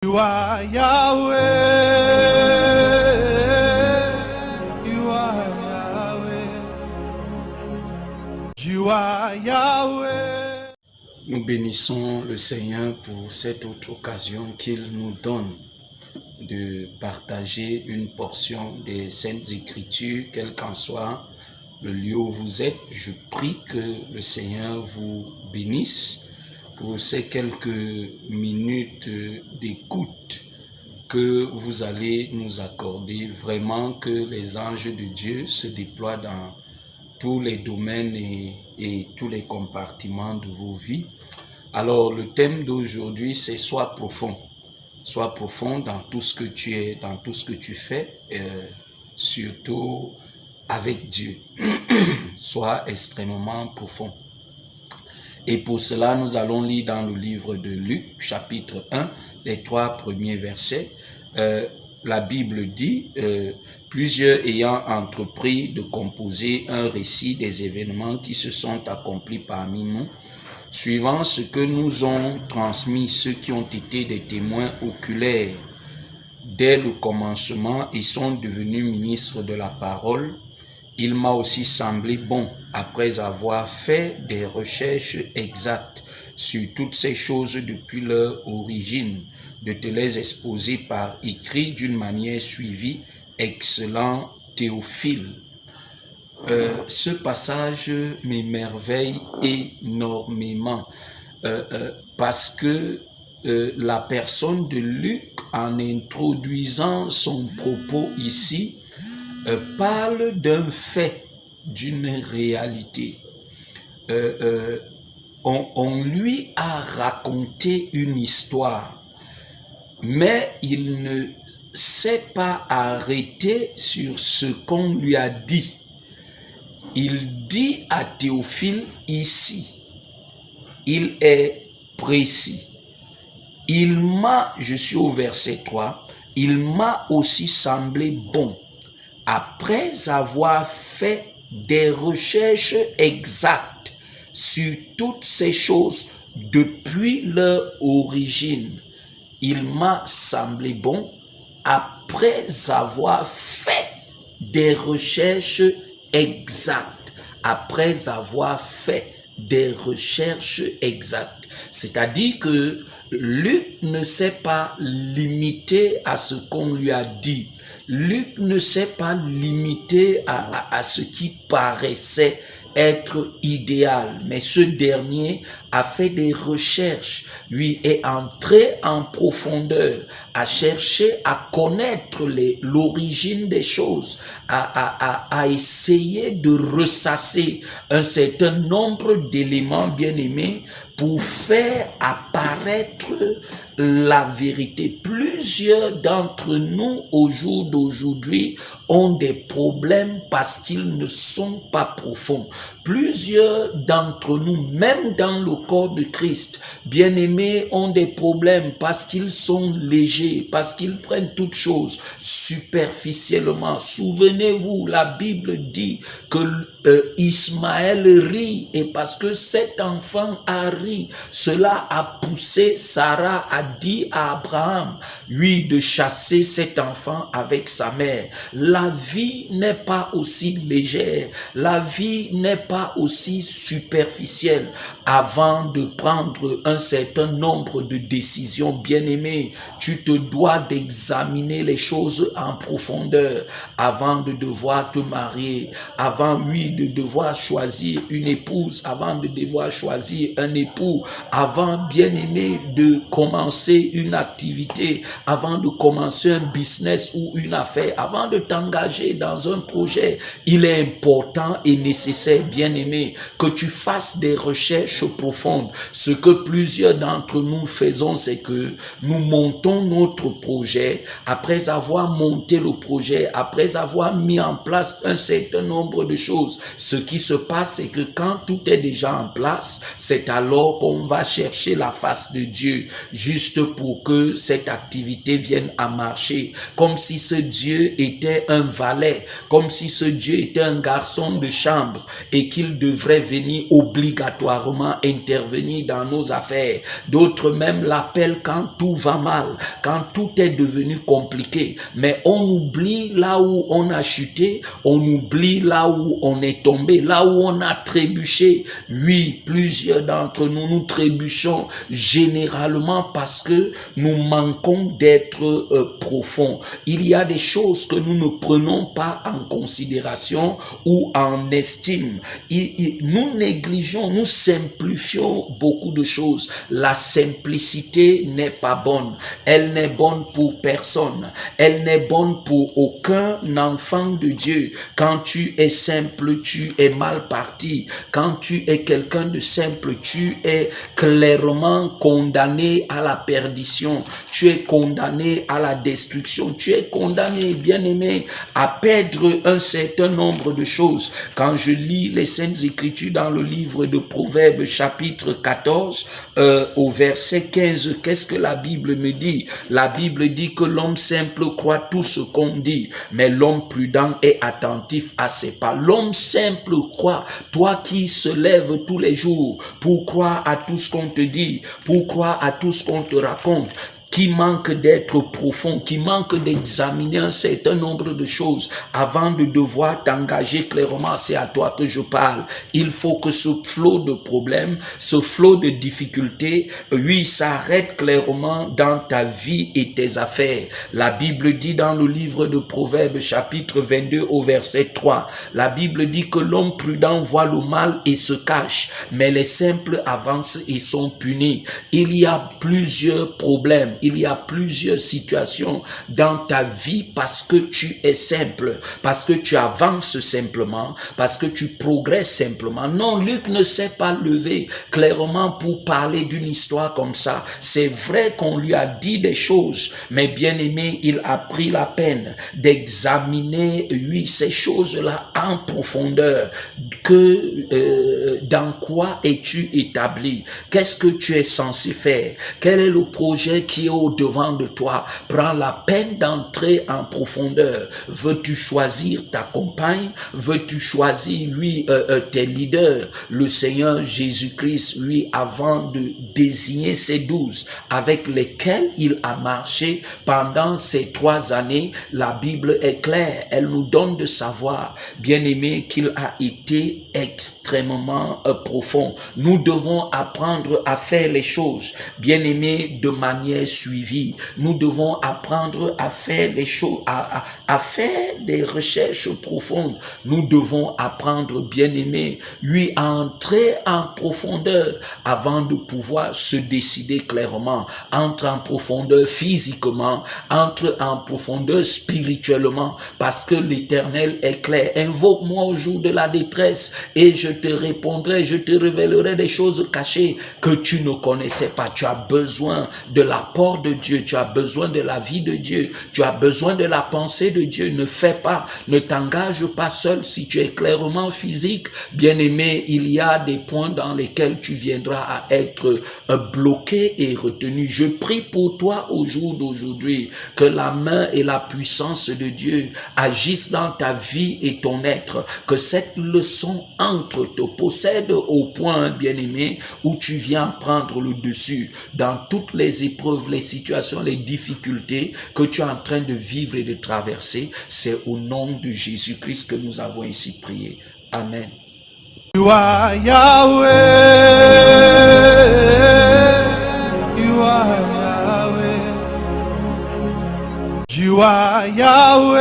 You are Yahweh. You are Yahweh. You are Yahweh. Nous bénissons le Seigneur pour cette autre occasion qu'il nous donne de partager une portion des Saintes Écritures, quel qu'en soit le lieu où vous êtes. Je prie que le Seigneur vous bénisse pour ces quelques minutes d'écoute que vous allez nous accorder. Vraiment que les anges de Dieu se déploient dans tous les domaines et tous les compartiments de vos vies. Alors, le thème d'aujourd'hui, c'est « Sois profond ». Sois profond dans tout ce que tu es, dans tout ce que tu fais, surtout avec Dieu. Sois extrêmement profond. Et pour cela, nous allons lire dans le livre de Luc, chapitre 1, les 3 premiers versets. La Bible dit, plusieurs ayant entrepris de composer un récit des événements qui se sont accomplis parmi nous, suivant ce que nous ont transmis ceux qui ont été des témoins oculaires dès le commencement et sont devenus ministres de la parole, il m'a aussi semblé bon, après avoir fait des recherches exactes sur toutes ces choses depuis leur origine, de te les exposer par écrit d'une manière suivie, excellent Théophile. Ce passage m'émerveille énormément parce que la personne de Luc, en introduisant son propos ici, parle d'un fait, d'une réalité. On lui a raconté une histoire, mais il ne s'est pas arrêté sur ce qu'on lui a dit. Il dit à Théophile ici, il est précis. Je suis au verset 3, il m'a aussi semblé bon, après avoir fait des recherches exactes sur toutes ces choses depuis leur origine. Il m'a semblé bon, après avoir fait des recherches exactes, après avoir fait des recherches exactes. C'est-à-dire que Luc ne s'est pas limité à ce qu'on lui a dit. Luc ne s'est pas limité à ce qui paraissait être idéal, mais ce dernier a fait des recherches, lui est entré en profondeur, a cherché à connaître l'origine des choses, a essayé de ressasser un certain nombre d'éléments bien-aimés pour faire apparaître la vérité. Plusieurs d'entre nous au jour d'aujourd'hui ont des problèmes parce qu'ils ne sont pas profonds. Plusieurs d'entre nous, même dans le corps de Christ, bien-aimés, ont des problèmes parce qu'ils sont légers, parce qu'ils prennent toutes choses superficiellement. Souvenez-vous, la Bible dit que Ismaël rit, et parce que cet enfant a ri, cela a poussé Sarah à dire à Abraham, oui, de chasser cet enfant avec sa mère. La vie n'est pas aussi légère, la vie n'est pas aussi superficielle. Avant de prendre un certain nombre de décisions, bien-aimées, tu te dois d'examiner les choses en profondeur avant de devoir te marier, avant, oui, de devoir choisir une épouse, avant de devoir choisir un époux, avant, bien-aimé, de commencer une activité, avant de commencer un business ou une affaire, avant de t'engager dans un projet. Il est important et nécessaire, bien-aimé, que tu fasses des recherches profondes. Ce que plusieurs d'entre nous faisons, c'est que nous montons notre projet. Après avoir monté le projet, après avoir mis en place un certain nombre de choses, ce qui se passe, c'est que quand tout est déjà en place, c'est alors qu'on va chercher la face de Dieu. juste pour que cette activité vienne à marcher, comme si ce Dieu était un valet, comme si ce Dieu était un garçon de chambre et qu'il devrait venir obligatoirement intervenir dans nos affaires. D'autres même l'appellent quand tout va mal, quand tout est devenu compliqué. Mais on oublie là où on a chuté, on oublie là où on est tombé, là où on a trébuché. Oui, plusieurs d'entre nous, nous trébuchons généralement parce que nous manquons d'être profonds. Il y a des choses que nous ne prenons pas en considération ou en estime. Nous négligeons, nous simplifions beaucoup de choses. La simplicité n'est pas bonne. Elle n'est bonne pour personne. Elle n'est bonne pour aucun enfant de Dieu. Quand tu es simple, tu es mal parti. Quand tu es quelqu'un de simple, tu es clairement condamné à la perdition. Tu es condamné à la destruction. Tu es condamné, bien-aimé, à perdre un certain nombre de choses. Quand je lis les Saintes Écritures dans le livre de Proverbes, chapitre 14, au verset 15, qu'est-ce que la Bible me dit? La Bible dit que l'homme simple croit tout ce qu'on dit, mais l'homme prudent est attentif à ses pas. L'homme simple croit, toi qui se lèves tous les jours pour croire à tout ce qu'on te dit, pour croire à tout ce qu'on te raconte, qui manque d'être profond, qui manque d'examiner un certain nombre de choses avant de devoir t'engager clairement. C'est à toi que je parle. Il faut que ce flot de problèmes, ce flot de difficultés, lui, s'arrête clairement dans ta vie et tes affaires. La Bible dit dans le livre de Proverbes, chapitre 22 au verset 3, la Bible dit que l'homme prudent voit le mal et se cache, mais les simples avancent et sont punis. Il y a plusieurs problèmes. Il y a plusieurs situations dans ta vie parce que tu es simple, parce que tu avances simplement, parce que tu progresses simplement. Non, Luc ne s'est pas levé clairement pour parler d'une histoire comme ça. C'est vrai qu'on lui a dit des choses, mais bien aimé, il a pris la peine d'examiner, oui, ces choses-là en profondeur. Dans quoi es-tu établi? Qu'est-ce que tu es censé faire? Quel est le projet qui est au-devant de toi? Prends la peine d'entrer en profondeur. Veux-tu choisir ta compagne? Veux-tu choisir, lui, tes leaders? Le Seigneur Jésus-Christ, lui, avant de désigner ses 12 avec lesquels il a marché pendant ces 3 années, la Bible est claire. Elle nous donne de savoir, bien aimé, qu'il a été extrêmement profond. Nous devons apprendre à faire les choses, bien aimé, de manière suivie. Nous devons apprendre à faire les choses, à faire des recherches profondes. Nous devons apprendre, bien aimé, lui, à entrer en profondeur avant de pouvoir se décider clairement. Entre en profondeur physiquement, entre en profondeur spirituellement, parce que l'Éternel est clair. Invoque-moi au jour de la détresse et je te répondrai, je te révélerai des choses cachées que tu ne connaissais pas. Tu as besoin de l'apport de Dieu, tu as besoin de la vie de Dieu, tu as besoin de la pensée de Dieu. Ne fais pas, ne t'engage pas seul si tu es clairement physique. Bien-aimé, il y a des points dans lesquels tu viendras à être bloqué et retenu. Je prie pour toi au jour d'aujourd'hui que la main et la puissance de Dieu agissent dans ta vie et ton être, que cette leçon entre te possède au point, bien-aimé, où tu viens prendre le dessus dans toutes les épreuves, les situations, les difficultés que tu es en train de vivre et de traverser. C'est au nom de Jésus-Christ que nous avons ainsi prié. Amen. You are Yahweh. You are Yahweh. You are Yahweh.